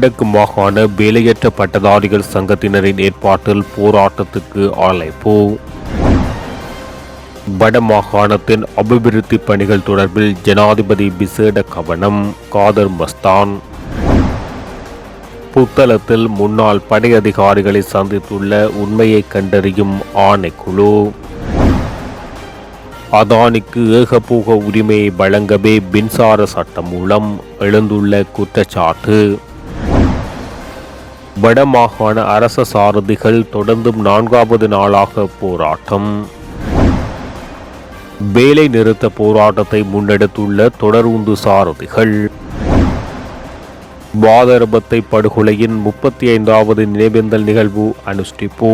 வடக்கு மாகாண வேலையற்ற பட்டதாரிகள் சங்கத்தினரின் ஏற்பாட்டில் போராட்டத்துக்கு அழைப்பு. வடமாகாணத்தின் அபிவிருத்தி பணிகள் தொடர்பில் ஜனாதிபதி விசேட கவனம். காதர் மஸ்தான். புத்தளத்தில் முன்னாள் படை அதிகாரிகளை சந்தித்துள்ள உண்மையை கண்டறியும் ஆணைக்குழு. அதானிக்கு ஏகபோக உரிமையை வழங்கவே மின்சார சட்டம் மூலம் எழுந்துள்ள குற்றச்சாட்டு. வடமாகாண அரச சாரதிகள் தொடர்ந்தும் 4வது நாளாக போராட்டம். வேலை நிறுத்த போராட்டத்தை முன்னெடுத்துள்ள தொடருந்து சாரதிகள். வாதரபத்தை படுகொலையின் 35வது நினைவேந்தல் நிகழ்வு அனுஷ்டிப்பு.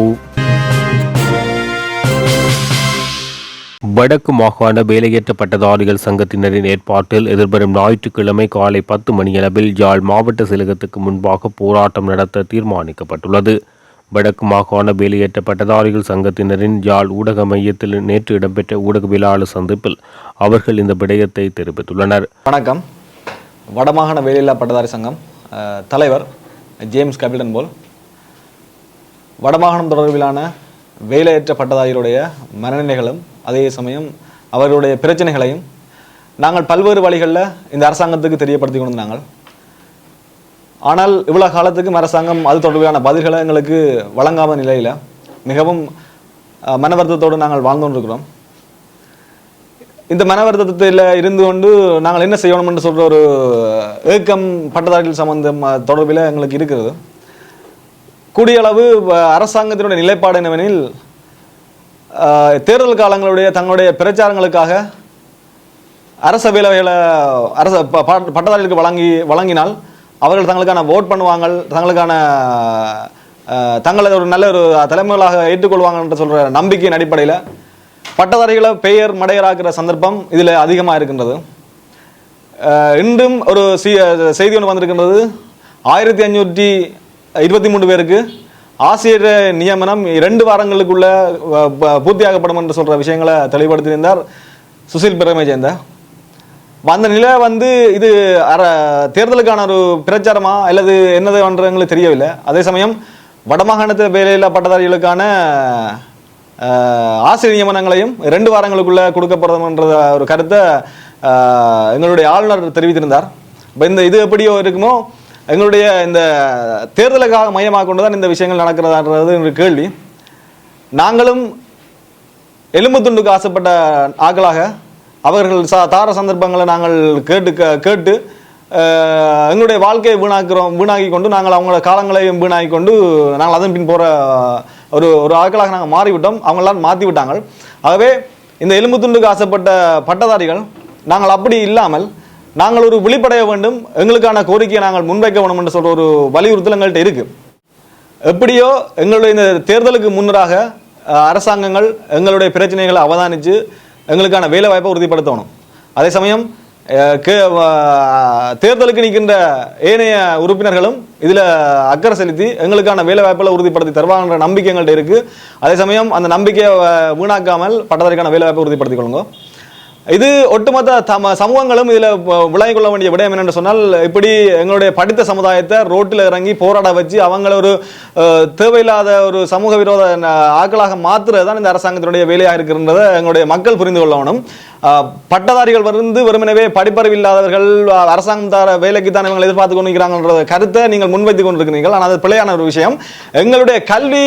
வடக்கு மாகாண வேலையற்ற பட்டதாரிகள் சங்கத்தினரின் ஏற்பாட்டில் எதிர்வரும் ஞாயிற்றுக்கிழமை காலை 10 மணியளவில் யாழ் மாவட்ட செயலகத்துக்கு முன்பாக போராட்டம் நடத்த தீர்மானிக்கப்பட்டுள்ளது. வடக்கு மாகாண வேலையற்ற பட்டதாரிகள் சங்கத்தினரின் யாழ் ஊடக மையத்தில் நேற்று இடம்பெற்ற ஊடகவியலாளர் சந்திப்பில் அவர்கள் இந்த விடயத்தை தெரிவித்துள்ளனர். வணக்கம். வடமாகாண வேலையில்லா பட்டதாரி சங்கம் தலைவர் ஜேம்ஸ் கேபிடன் போல் வடமாகாணம் தொடர்பிலான வேலையற்ற பட்டதாரிகளுடைய மனநிலைகளும் அதே சமயம் அவர்களுடைய பிரச்சனைகளையும் நாங்கள் பல்வேறு வழிகளில் இந்த அரசாங்கத்துக்கு தெரியப்படுத்தி கொண்டு நாங்கள். ஆனால் இவ்வளோ காலத்துக்கும் அரசாங்கம் அது தொடர்பான பதில்களை எங்களுக்கு வழங்காத நிலையில் மிகவும் மனவருத்தத்தோடு நாங்கள் வாழ்ந்து கொண்டிருக்கிறோம். இந்த மனவருத்தத்தில் இருந்து கொண்டு நாங்கள் என்ன செய்யணும் என்று சொல்கிற ஒரு ஏக்கம் பட்டதாரிகள் சம்பந்தம் தொடர்பில் எங்களுக்கு இருக்கிறது. கூடிய அளவு அரசாங்கத்தினுடைய நிலைப்பாடு என்னவெனில், தேர்தல் காலங்களுடைய தங்களுடைய பிரச்சாரங்களுக்காக அரச வேலைகளை பட்டதாரிகளுக்கு வழங்கினால் அவர்கள் தங்களுக்கான ஓட் பண்ணுவாங்க, தங்களை ஒரு நல்ல ஒரு தலைமைகளாக ஏற்றுக்கொள்வாங்க என்று சொல்கிற நம்பிக்கையின் அடிப்படையில் பட்டதாரிகளை பெயர் மடையராக்குற சந்தர்ப்பம் இதில் அதிகமாக இருக்கின்றது. இன்றும் ஒரு செய்தி ஒன்று வந்திருக்கின்றது. 1523 பேருக்கு ஆசிரியர் நியமனம் 2 வாரங்களுக்குள்ள பூர்த்தியாகப்படும் என்று சொல்கிற விஷயங்களை தெளிவுபடுத்தியிருந்தார் சுசில் பிரேமஜெயந்த. அந்த நிலை இது தேர்தலுக்கான ஒரு பிரச்சாரமா அல்லது என்னது என்று எங்களுக்கு தெரியவில்லை. அதே சமயம் வடமாகாணத்தில் வேலையில்லா பட்டதாரிகளுக்கான ஆசிரியர் நியமனங்களையும் 2 வாரங்களுக்குள்ள கொடுக்கப்படுறது என்ற ஒரு கருத்தை எங்களுடைய ஆளுநர் தெரிவித்திருந்தார். இது எப்படியோ இருக்குமோ, எங்களுடைய இந்த தேர்தலுக்காக மையமாக கொண்டுதான் இந்த விஷயங்கள் நடக்கிறதான்றது ஒரு கேள்வி. நாங்களும் எலும்பு துண்டுக்கு ஆசைப்பட்ட ஆக்களாக அவர்கள் தார சந்தர்ப்பங்களை நாங்கள் கேட்டு எங்களுடைய வாழ்க்கையை வீணாக்கி கொண்டு நாங்கள் அவங்களோட காலங்களையும் வீணாக்கி கொண்டு நாங்கள் அதன் பின் போகிற ஒரு ஆட்களாக நாங்கள் மாறிவிட்டோம். அவங்களாம் மாற்றி விட்டாங்க. ஆகவே இந்த எலும்பு துண்டுக்கு ஆசைப்பட்ட பட்டதாரிகள் நாங்கள் அப்படி இல்லாமல் நாங்கள் ஒரு விழிப்படைய வேண்டும், எங்களுக்கான கோரிக்கையை நாங்கள் முன்வைக்க வேண்டும் என்று சொல்கிற ஒரு வலியுறுத்தல் எங்கள்கிட்ட இருக்கு. எப்படியோ எங்களுடைய இந்த தேர்தலுக்கு முன்னராக அரசாங்கங்கள் எங்களுடைய பிரச்சனைகளை அவதானித்து எங்களுக்கான வேலை வாய்ப்பை உறுதிப்படுத்தணும். அதே சமயம் தேர்தலுக்கு நிற்கின்ற ஏனைய உறுப்பினர்களும் இதில் அக்கறை செலுத்தி எங்களுக்கான வேலை வாய்ப்புகளை உறுதிப்படுத்தி தருவாங்கன்ற நம்பிக்கை எங்கள்கிட்ட இருக்குது. அதே சமயம் அந்த நம்பிக்கையை வீணாக்காமல் பட்டதாரிக்கான வேலை வாய்ப்பை உறுதிப்படுத்திக் கொள்ளுங்க. இது ஒட்டுமொத்த சமூகங்களும் இதில் விளங்கிக் கொள்ள வேண்டிய விடயம் என்னென்று சொன்னால், இப்படி எங்களுடைய படித்த சமுதாயத்தை ரோட்டில் இறங்கி போராட வச்சு அவங்கள ஒரு தேவையில்லாத ஒரு சமூக விரோத ஆட்களாக மாற்றுறது தான் இந்த அரசாங்கத்தினுடைய வேலையாக இருக்கின்றதை எங்களுடைய மக்கள் புரிந்து கொள்ளணும். பட்டதாரிகள் வெறுமனவே படிப்பறிவு இல்லாதவர்கள் அரசாங்கம் தர வேலைக்கு தான் இவங்க எதிர்பார்த்து கொண்டிருக்கிறாங்கன்ற கருத்தை நீங்கள் முன்வைத்துக் கொண்டிருக்கிறீர்கள். ஆனால் அது பிழையான ஒரு விஷயம். எங்களுடைய கல்வி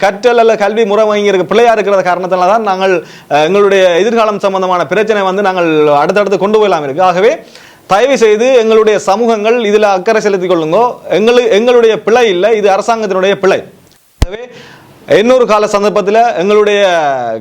கற்றல் அல்ல கல்வி முறை வாங்கி பிழையா இருக்கிற காரணத்தினால தான் நாங்கள் எங்களுடைய எதிர்காலம் சம்பந்தமான பிரச்சனை நாங்கள் அடுத்தடுத்து கொண்டு போகலாம் இருக்கு. ஆகவே தயவு செய்து எங்களுடைய சமூகங்கள் இதில் அக்கறை செலுத்திக் கொள்ளுங்க. எங்களுடைய பிழை இல்லை, இது அரசாங்கத்தினுடைய பிழை. ஆகவே இன்னொரு கால சந்தர்ப்பத்தில் எங்களுடைய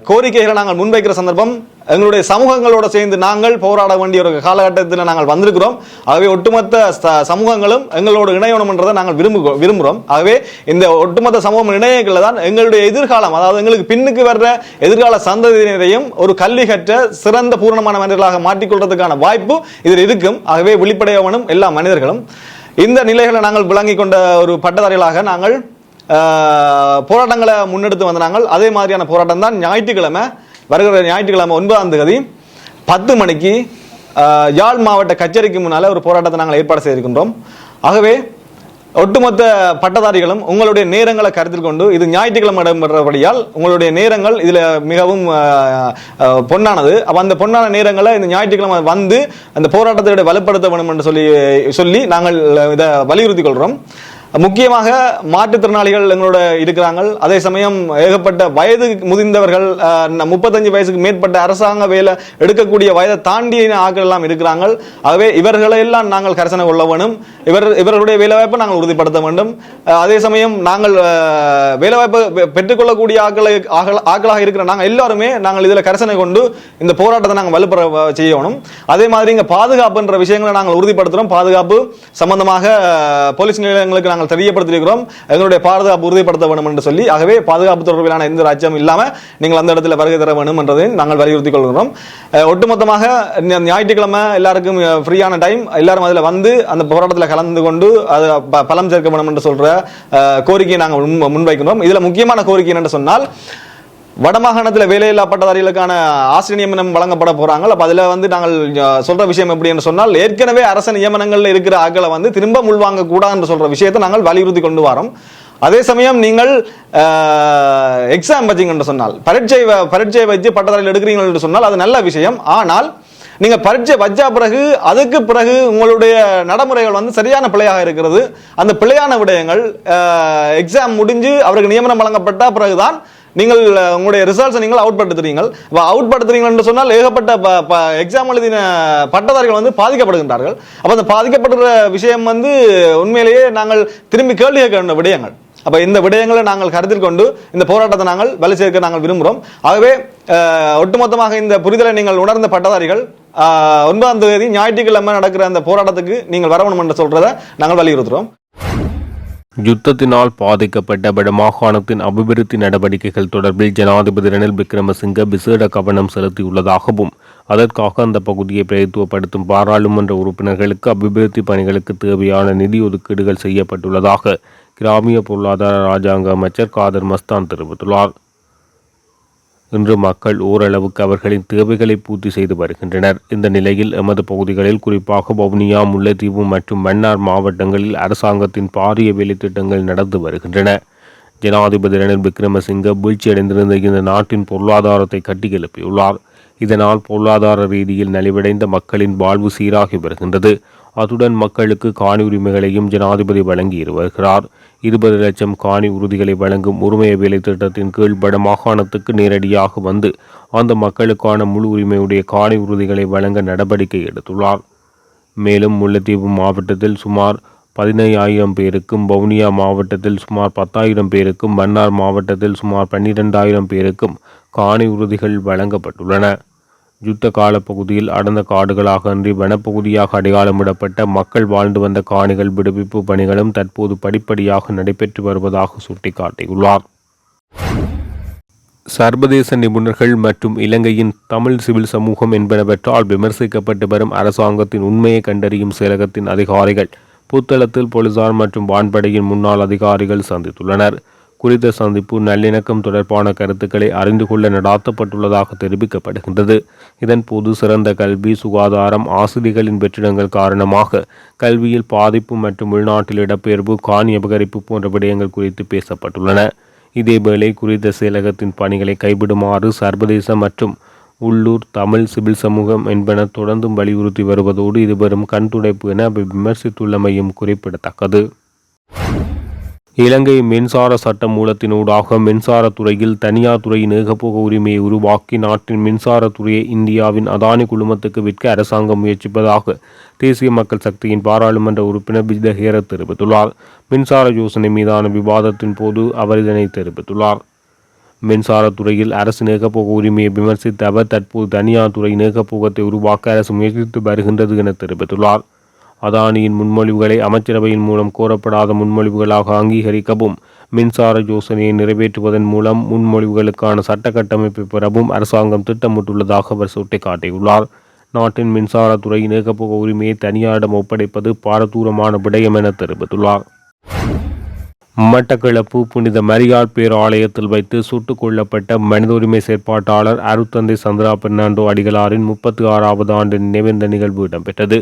கோரிக்கைகளை நாங்கள் முன்வைக்கிற சந்தர்ப்பம் எங்களுடைய சமூகங்களோடு சேர்ந்து நாங்கள் போராட வேண்டிய ஒரு காலகட்டத்தில் நாங்கள் வந்திருக்கிறோம். ஆகவே ஒட்டுமொத்த சமூகங்களும் எங்களோடு இணையணும் என்றதை நாங்கள் விரும்புகிறோம். ஆகவே இந்த ஒட்டுமொத்த சமூகம் இணையங்களில் தான் எங்களுடைய எதிர்காலம், அதாவது எங்களுக்கு பின்னுக்கு வர்ற எதிர்கால சந்ததியினரையும் ஒரு கல்வி கற்ற சிறந்த பூரணமான மனிதர்களாக மாற்றிக்கொள்றதுக்கான வாய்ப்பு இதில் இருக்கும். ஆகவே விழிப்படையவனும் எல்லா மனிதர்களும் இந்த நிலைகளை நாங்கள் விளங்கி கொண்ட ஒரு பட்டதாரிகளாக நாங்கள் போராட்டங்களை முன்னெடுத்து வந்தாங்க. அதே மாதிரியான போராட்டம் தான் வருகிற ஞாயிற்றுக்கிழமை 9ஆம் தேதி 10 மணிக்கு யாழ் மாவட்ட கச்சேரிக்கு முன்னால் ஒரு போராட்டத்தை நாங்கள் ஏற்பாடு செய்திருக்கின்றோம். ஆகவே ஒட்டுமொத்த பட்டதாரிகளும் உங்களுடைய நேரங்களை கருத்தில் கொண்டு இது ஞாயிற்றுக்கிழமை இடம்பெறபடியால் உங்களுடைய நேரங்கள் இதுல மிகவும் பொன்னானது. அப்ப அந்த பொன்னான நேரங்களை இந்த ஞாயிற்றுக்கிழமை வந்து அந்த போராட்டத்தை வலுப்படுத்த வேண்டும் என்று சொல்லி நாங்கள் இதை வலியுறுத்தி கொள்கிறோம். முக்கியமாக மாற்றுத்திறனாளிகள் எங்களோட இருக்கிறாங்க. அதே சமயம் ஏகப்பட்ட வயது முதிர்ந்தவர்கள் 35 வயசுக்கு மேற்பட்ட அரசாங்க வேலை எடுக்கக்கூடிய வயதை தாண்டிய ஆட்கள் எல்லாம் இருக்கிறாங்க. ஆகவே இவர்களை எல்லாம் நாங்கள் கரிசனை கொள்ள வேண்டும். இவர்களுடைய வேலைவாய்ப்பை நாங்கள் உறுதிப்படுத்த வேண்டும். அதே சமயம் நாங்கள் வேலைவாய்ப்பு பெற்றுக்கொள்ளக்கூடிய ஆட்களாக இருக்கிற நாங்கள் எல்லாருமே நாங்கள் இதில் கரிசனை கொண்டு இந்த போராட்டத்தை நாங்கள் வலுப்பெற செய்யணும். அதே மாதிரி இங்கே பாதுகாப்புன்ற விஷயங்களை நாங்கள் உறுதிப்படுத்துகிறோம். பாதுகாப்பு சம்பந்தமாக போலீஸ் நிலையங்களுக்கு நாங்கள் தெரியப்படுத்தியிருக்கிறோம். எங்களுடைய பாதுகாப்பு உறுதிப்படுத்த வேண்டும் என்று சொல்லி, ஆகவே பாதுகாப்பு தொடர்பிலான எந்த ராஜ்யம் இல்லாமல் நீங்கள் அந்த இடத்துல வருகை தர வேண்டும் என்றதை நாங்கள் வலியுறுத்திக் கொள்கிறோம். ஒட்டுமொத்தமாக ஞாயிற்றுக்கிழமை எல்லாருக்கும் ஃப்ரீயான டைம், எல்லாரும் அதில் வந்து அந்த போராட்டத்தில் கலந்து கொண்டு அது பலம் சேர்க்க வேண்டும் என்று சொல்ற கோரிக்கையை நாங்கள் முன்வைக்கிறோம். இதில் முக்கியமான கோரிக்கை என்று சொன்னால், வடமாகாணத்தில் வேலையில்லா பட்டதாரிகளுக்கான ஆசிரியர் நியமனம் வழங்கப்பட போறாங்க. அப்ப அதுல வந்து நாங்கள் சொல்ற விஷயம் எப்படி என்று சொன்னால், ஏற்கனவே அரசு நியமனங்கள்ல இருக்கிற ஆட்களை வந்து திரும்ப உள்வாங்க கூடாது என்று சொல்ற விஷயத்தை நாங்கள் வலியுறுத்தி கொண்டு வரோம். அதே சமயம் நீங்கள் எக்ஸாம் வச்சிங்க என்று சொன்னால், பரீட்சை வச்சு பட்டதாரிகள் எடுக்கிறீர்கள் என்று சொன்னால் அது நல்ல விஷயம். ஆனால் நீங்க பரீட்சை வச்சா பிறகு அதுக்கு பிறகு உங்களுடைய நடைமுறைகள் வந்து சரியான பிழையாக இருக்கிறது. அந்த பிழையான விடயங்கள் எக்ஸாம் முடிஞ்சு அவருக்கு நியமனம் வழங்கப்பட்ட பிறகுதான் நீங்கள் உங்களுடைய ரிசல்ட்ஸ் நீங்கள் அவுட் படுத்துறீங்க என்று சொன்னால் ஏகப்பட்ட எக்ஸாம் எழுதின பட்டதாரிகள் வந்து பாதிக்கப்படுகின்றார்கள். அப்ப அந்த பாதிக்கப்படுற விஷயம் வந்து உண்மையிலேயே நாங்கள் திரும்பி கேள்வி கேட்க வேண்டிய விடயங்கள். அப்ப இந்த விடயங்களை நாங்கள் கருத்தில் கொண்டு இந்த போராட்டத்தை நாங்கள் வலு சேர்க்க நாங்கள் விரும்புகிறோம். ஆகவே ஒட்டுமொத்தமாக இந்த புரிதலை நீங்கள் உணர்ந்த பட்டதாரிகள் 9ஆம் தேதி ஞாயிற்றுக்கிழமை நடக்கிற அந்த போராட்டத்துக்கு நீங்கள் வரணும் என்று சொல்றதை நாங்கள் வலியுறுத்துறோம். யுத்தத்தினால் பாதிக்கப்பட்ட வடமாகாணத்தின் அபிவிருத்தி நடவடிக்கைகள் தொடர்பில் ஜனாதிபதி ரணில் விக்ரமசிங்க விசேட கவனம் செலுத்தியுள்ளதாகவும், அதற்காக அந்த பகுதியை பிரதித்துவப்படுத்தும் பாராளுமன்ற உறுப்பினர்களுக்கு அபிவிருத்தி பணிகளுக்கு தேவையான நிதி ஒதுக்கீடுகள் செய்யப்பட்டுள்ளதாக கிராமிய பொருளாதார இராஜாங்க அமைச்சர் காதர் மஸ்தான் தெரிவித்துள்ளார். இன்று மக்கள் ஓரளவுக்கு அவர்களின் தேவைகளை பூர்த்தி செய்து வருகின்றனர். இந்த நிலையில் எமது பகுதிகளில், குறிப்பாக வவுனியா, முல்லைத்தீவு மற்றும் மன்னார் மாவட்டங்களில் அரசாங்கத்தின் பாரிய வேலைத்திட்டங்கள் நடந்து வருகின்றன. ஜனாதிபதி ரணில் விக்ரமசிங்க வீழ்ச்சியடைந்திருந்த இந்த நாட்டின் பொருளாதாரத்தை கட்டியெழுப்பியுள்ளார். இதனால் பொருளாதார ரீதியில் நலிவடைந்த மக்களின் வாழ்வு சீராகி வருகின்றது. அத்துடன் மக்களுக்கு காணி உரிமைகளையும் ஜனாதிபதி வழங்கி வருகிறார். 20 லட்சம் காணி உறுதிகளை வழங்கும் உரிமைய வேலை திட்டத்தின் கீழ் வடமாகாணத்துக்கு நேரடியாக வந்து அந்த மக்களுக்கான முழு உரிமையுடைய காணி உறுதிகளை வழங்க நடவடிக்கை எடுத்துள்ளார். மேலும் முல்லைத்தீவு மாவட்டத்தில் சுமார் 15,000 பேருக்கும், வவுனியா மாவட்டத்தில் சுமார் 10,000 பேருக்கும், மன்னார் மாவட்டத்தில் சுமார் 12,000 பேருக்கும் காணி உறுதிகள் வழங்கப்பட்டுள்ளன. யுத்த கால பகுதியில் அடர்ந்த காடுகளாக அன்றி வனப்பகுதியாக அடையாளமிடப்பட்ட மக்கள் வாழ்ந்து வந்த காணிகள் விடுவிப்பு பணிகளும் தற்போது படிப்படியாக நடைபெற்று வருவதாக சுட்டிக்காட்டியுள்ளார். சர்வதேச நிபுணர்கள் மற்றும் இலங்கையின் தமிழ் சிவில் சமூகம் என்பனவற்றால் விமர்சிக்கப்பட்டு வரும் அரசாங்கத்தின் உண்மையை கண்டறியும் செயலகத்தின் அதிகாரிகள் புத்தளத்தில் போலீசார் மற்றும் வான்படையின் முன்னாள் அதிகாரிகள் சந்தித்துள்ளனர். குறித்த சந்திப்பு நல்லிணக்கம் தொடர்பான கருத்துக்களை அறிந்து கொள்ள நடாத்தப்பட்டுள்ளதாக தெரிவிக்கப்படுகின்றது. இதன்போது சிறந்த கல்வி, சுகாதாரம், ஆசிரியர்களின் வெற்றிடங்கள் காரணமாக கல்வியில் பாதிப்பு மற்றும் உள்நாட்டில் இடப்பெயர்வு, காணி அபகரிப்பு போன்ற விடயங்கள் குறித்து பேசப்பட்டுள்ளன. இதேவேளை குறித்த செயலகத்தின் பணிகளை கைவிடுமாறு சர்வதேச மற்றும் உள்ளூர் தமிழ் சிவில் சமூகம் என்பன தொடர்ந்தும் வலியுறுத்தி வருவதோடு இது வெறும் கண்துடைப்பு என விமர்சித்துள்ளமையும் குறிப்பிடத்தக்கது. இலங்கை மின்சார சட்ட மூலத்தினூடாக மின்சாரத்துறையில் தனியார் துறையின் ஏகபோக உரிமையை உருவாக்கி நாட்டின் மின்சாரத்துறையை இந்தியாவின் அதானி குழுமத்துக்கு விற்க அரசாங்கம் முயற்சிப்பதாக தேசிய மக்கள் சக்தியின் பாராளுமன்ற உறுப்பினர் விஜயஹேர தெரிவித்துள்ளார். மின்சார யோசனை மீதான விவாதத்தின் போது அவர் இதனை தெரிவித்துள்ளார். மின்சாரத்துறையில் அரசின் ஏகபோக உரிமையை விமர்சித்த அவர் தற்போது தனியார் துறையின் ஏகபோகத்தை உருவாக்க அரசு முயற்சித்து வருகின்றது என தெரிவித்துள்ளார். அதானியின் முன்மொழிவுகளை அமைச்சரவையின் மூலம் கோரப்படாத முன்மொழிவுகளாக அங்கீகரிக்கவும், மின்சார யோசனையை நிறைவேற்றுவதன் மூலம் முன்மொழிவுகளுக்கான சட்ட கட்டமைப்பை பெறவும் அரசாங்கம் திட்டமிட்டுள்ளதாக அவர் சுட்டிக்காட்டியுள்ளார். நாட்டின் மின்சாரத்துறையின் ஏகபோக உரிமையை தனியாரிடம் ஒப்படைப்பது பாரதூரமான விடயம் என தெரிவித்துள்ளார். மட்டக்களப்பு புனித மரியாள் பேராலயத்தில் வைத்து சுட்டுக் கொல்லப்பட்ட மனித உரிமை செயற்பாட்டாளர் அருட்தந்தை சந்திரா பெர்னாண்டோ அடிகளாரின் 36வது ஆண்டு நினைவேந்த நிகழ்வு இடம்பெற்றது.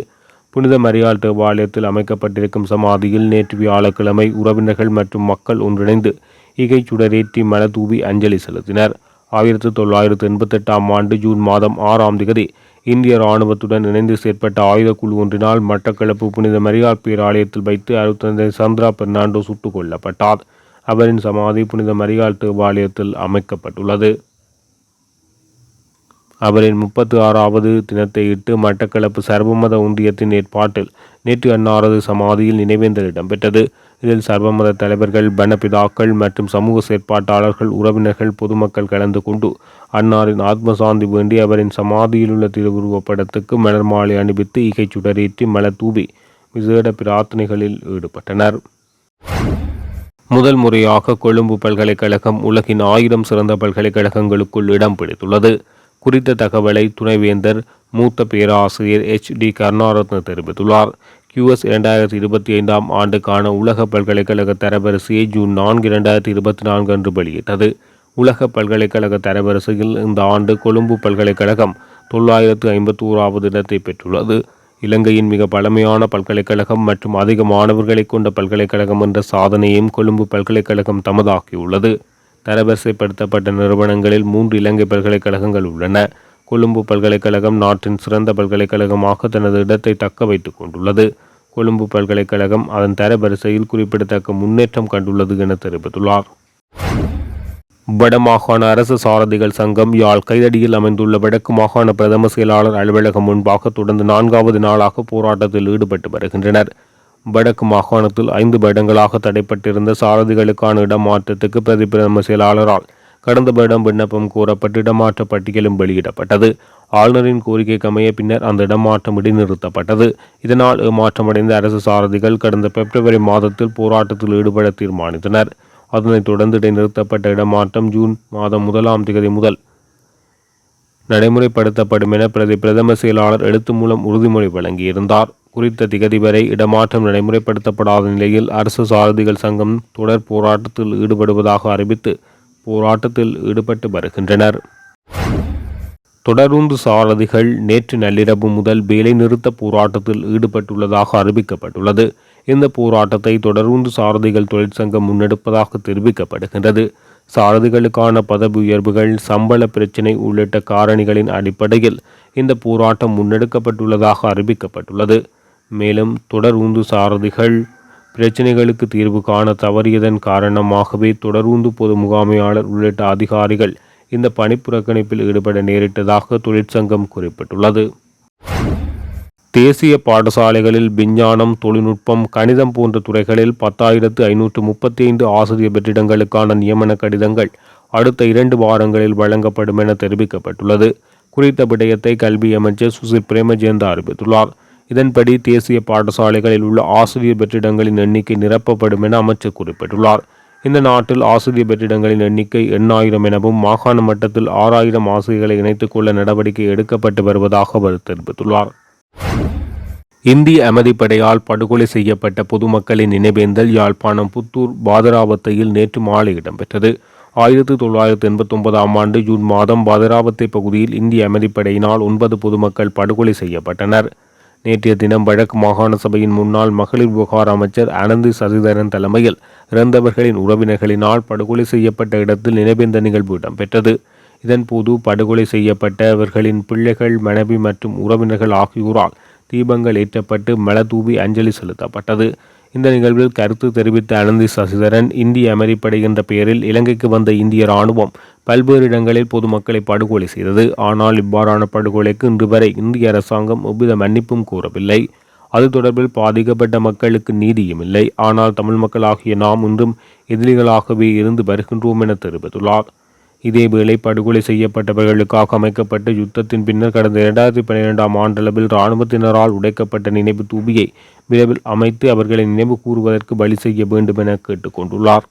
புனித மரியாள் தேவாலயத்தில் அமைக்கப்பட்டிருக்கும் சமாதியில் நேற்று வியாழக்கிழமை உறவினர்கள் மற்றும் மக்கள் ஒன்றிணைந்து ஈகை சுடரேற்றி மலதூவி அஞ்சலி செலுத்தினர். 1988 ஆண்டு ஜூன் மாதம் 6ஆம் தேதி இந்திய இராணுவத்துடன் இணைந்து செயற்பட்ட ஆயுத குழு ஒன்றினால் மட்டக்களப்பு புனித மரியாள் பேராலயத்தில் வைத்து 65 சந்திரா பெர்னாண்டோ சுட்டுக் கொல்லப்பட்டார். அவரின் சமாதி புனித மரியாள் தேவாலயத்தில் அமைக்கப்பட்டுள்ளது. அவரின் 36வது தினத்தையிட்டு மட்டக்களப்பு சர்வமத ஒன்றியத்தின் ஏற்பாட்டில் நேற்று அன்னாரது சமாதியில் நினைவேந்தல் இடம்பெற்றது. இதில் சர்வமத தலைவர்கள், பணப்பிதாக்கள் மற்றும் சமூக செயற்பாட்டாளர்கள், உறவினர்கள், பொதுமக்கள் கலந்து கொண்டு அன்னாரின் ஆத்மசாந்தி வேண்டி அவரின் சமாதியில் உள்ள திருவுருவப்படத்துக்கு மலர் மாலை அணிவித்து ஈகை சுடரேற்றி மலர் தூவி விசேட பிரார்த்தனைகளில் ஈடுபட்டனர். முதல் முறையாக கொழும்பு பல்கலைக்கழகம் உலகின் 1000 சிறந்த பல்கலைக்கழகங்களுக்குள் இடம் பிடித்துள்ளது. குறித்த தகவலை துணைவேந்தர் மூத்த பேராசிரியர் HD கருணாரத்ன தெரிவித்துள்ளார். QS 2025 ஆண்டுக்கான உலக பல்கலைக்கழக தரவரிசையை ஜூன் 4, 2024 அன்று வெளியிட்டது. உலக பல்கலைக்கழக தரவரிசையில் இந்த ஆண்டு கொழும்பு பல்கலைக்கழகம் 951வது இடத்தை பெற்றுள்ளது. இலங்கையின் மிக பழமையான பல்கலைக்கழகம் மற்றும் அதிக மாணவர்களை கொண்ட பல்கலைக்கழகம் என்ற சாதனையையும் கொழும்பு பல்கலைக்கழகம் தமதாக்கியுள்ளது. தரவரிசைப்படுத்தப்பட்ட நிறுவனங்களில் 3 இலங்கை பல்கலைக்கழகங்கள் உள்ளன. கொழும்பு பல்கலைக்கழகம் நாட்டின் சிறந்த பல்கலைக்கழகமாக தனது இடத்தை தக்க வைத்துக் கொண்டுள்ளது. கொழும்பு பல்கலைக்கழகம் அதன் தரவரிசையில் குறிப்பிடத்தக்க முன்னேற்றம் கண்டுள்ளது என தெரிவித்துள்ளார். வடமாகாண அரசு சாரதிகள் சங்கம் யாழ் கைதடியில் அமைந்துள்ள வடக்கு மாகாண பிரதம செயலாளர் அலுவலகம் முன்பாக தொடர்ந்து 4வது நாளாக போராட்டத்தில் ஈடுபட்டு வருகின்றனர். வடக்கு மாகாணத்தில் 5 வருடங்களாக தடைப்பட்டிருந்த சாரதிகளுக்கான இடமாற்றத்துக்கு பிரதி பிரதம செயலாளரால் கடந்த வருடம் விண்ணப்பம் கோரப்பட்டு இடமாற்ற பட்டியலும் வெளியிடப்பட்டது. ஆளுநரின் கோரிக்கைக்கு அமைய பின்னர் அந்த இடமாற்றம் இடைநிறுத்தப்பட்டது. இதனால் ஏமாற்றமடைந்த அரசு சாரதிகள் கடந்த பிப்ரவரி மாதத்தில் போராட்டத்தில் ஈடுபட தீர்மானித்தனர். அதனைத் தொடர்ந்து இடைநிறுத்தப்பட்ட இடமாற்றம் ஜூன் மாதம் 1ஆம் தேதி முதல் நடைமுறைப்படுத்தப்படும் என பிரதம செயலாளர் எழுத்து மூலம் உறுதிமொழி வழங்கியிருந்தார். குறித்த திகதி வரை இடமாற்றம் நடைமுறைப்படுத்தப்படாத நிலையில் அரசு சாரதிகள் சங்கம் தொடர் போராட்டத்தில் ஈடுபடுவதாக அறிவித்து போராட்டத்தில் ஈடுபட்டு வருகின்றனர். தொடருந்து சாரதிகள் நேற்று நள்ளிரவு முதல் வேலை நிறுத்த போராட்டத்தில் ஈடுபட்டுள்ளதாக அறிவிக்கப்பட்டுள்ளது. இந்த போராட்டத்தை தொடருந்து சாரதிகள் தொழிற்சங்கம் முன்னெடுப்பதாக தெரிவிக்கப்படுகின்றது. சாரதிகளுக்கான பதவி உயர்வுகள், சம்பள பிரச்சினை உள்ளிட்ட காரணிகளின் அடிப்படையில் இந்த போராட்டம் முன்னெடுக்கப்பட்டுள்ளதாக அறிவிக்கப்பட்டுள்ளது. மேலும் தொடருந்து சாரதிகள் பிரச்சினைகளுக்கு தீர்வு காண தவறியதன் காரணமாகவே தொடருந்து பொது முகாமையாளர் உள்ளிட்ட அதிகாரிகள் இந்த பணிப்புறக்கணிப்பில் ஈடுபட நேரிட்டதாக தொழிற்சங்கம் குறிப்பிட்டுள்ளது. தேசிய பாடசாலைகளில் விஞ்ஞானம், தொழில்நுட்பம், கணிதம் போன்ற துறைகளில் 10,535 ஆசிரியர் வெற்றிடங்களுக்கான நியமன கடிதங்கள் அடுத்த 2 வாரங்களில் வழங்கப்படும் என தெரிவிக்கப்பட்டுள்ளது. குறித்த விடயத்தை கல்வி அமைச்சர் சுசில் பிரேமஜயந்த அறிவித்துள்ளார். இதன்படி தேசிய பாடசாலைகளில் உள்ள ஆசிரியர் வெற்றிடங்களின் எண்ணிக்கை நிரப்பப்படும் என அமைச்சர் குறிப்பிட்டுள்ளார். இந்த நாட்டில் ஆசிரியர் வெற்றிடங்களின் எண்ணிக்கை 8,000 எனவும் மாகாண மட்டத்தில் 6,000 ஆசிரியர்களை இணைத்துக் கொள்ள நடவடிக்கை எடுக்கப்பட்டு வருவதாக அவர் தெரிவித்துள்ளார். இந்திய அமைதிப்படையால் படுகொலை செய்யப்பட்ட பொதுமக்களின் நினைவேந்தல் யாழ்ப்பாணம் புத்தூர் பாதராவத்தையில் நேற்று மாலை இடம்பெற்றது. 1989 ஆண்டு ஜூன் மாதம் பாதராவத்தை பகுதியில் இந்திய அமைதிப்படையினால் 9 பொதுமக்கள் படுகொலை செய்யப்பட்டனர். நேற்றைய தினம் வடக்கு மாகாண சபையின் முன்னாள் மகளிர் விவகார அமைச்சர் அனந்தி சசிதரன் தலைமையில் இறந்தவர்களின் உறவினர்களினால் படுகொலை செய்யப்பட்ட இடத்தில் நினைவேந்த நிகழ்வு இடம்பெற்றது. இதன்போது படுகொலை செய்யப்பட்டவர்களின் பிள்ளைகள், மனைவி மற்றும் உறவினர்கள் ஆகியோரால் தீபங்கள் ஏற்றப்பட்டு மலதூவி அஞ்சலி செலுத்தப்பட்டது. இந்த நிகழ்வில் கருத்து தெரிவித்த அனந்தி சசிதரன், இந்திய அமைதிப்படை என்ற பெயரில் இலங்கைக்கு வந்த இந்திய இராணுவம் பல்வேறு இடங்களில் பொதுமக்களை படுகொலை செய்தது. ஆனால் இவ்வாறான படுகொலைக்கு இன்று வரை இந்திய அரசாங்கம் எவ்வித மன்னிப்பும் கோரவில்லை. அது தொடர்பில் பாதிக்கப்பட்ட மக்களுக்கு நீதியும் இல்லை. ஆனால் தமிழ் மக்களாகிய நாம் இன்றும் எதிரிகளாகவே இருந்து வருகின்றோம் என தெரிவித்துள்ளார். இதேவேளை படுகொலை செய்யப்பட்டவர்களுக்காக அமைக்கப்பட்ட யுத்தத்தின் பின்னர் கடந்த 2012 ஆண்டளவில் இராணுவத்தினரால் உடைக்கப்பட்ட நினைவு தூபியை விரைவில் அமைத்து அவர்களை நினைவு கூறுவதற்கு வழி செய்ய வேண்டும் என கேட்டுக்கொண்டுள்ளார்.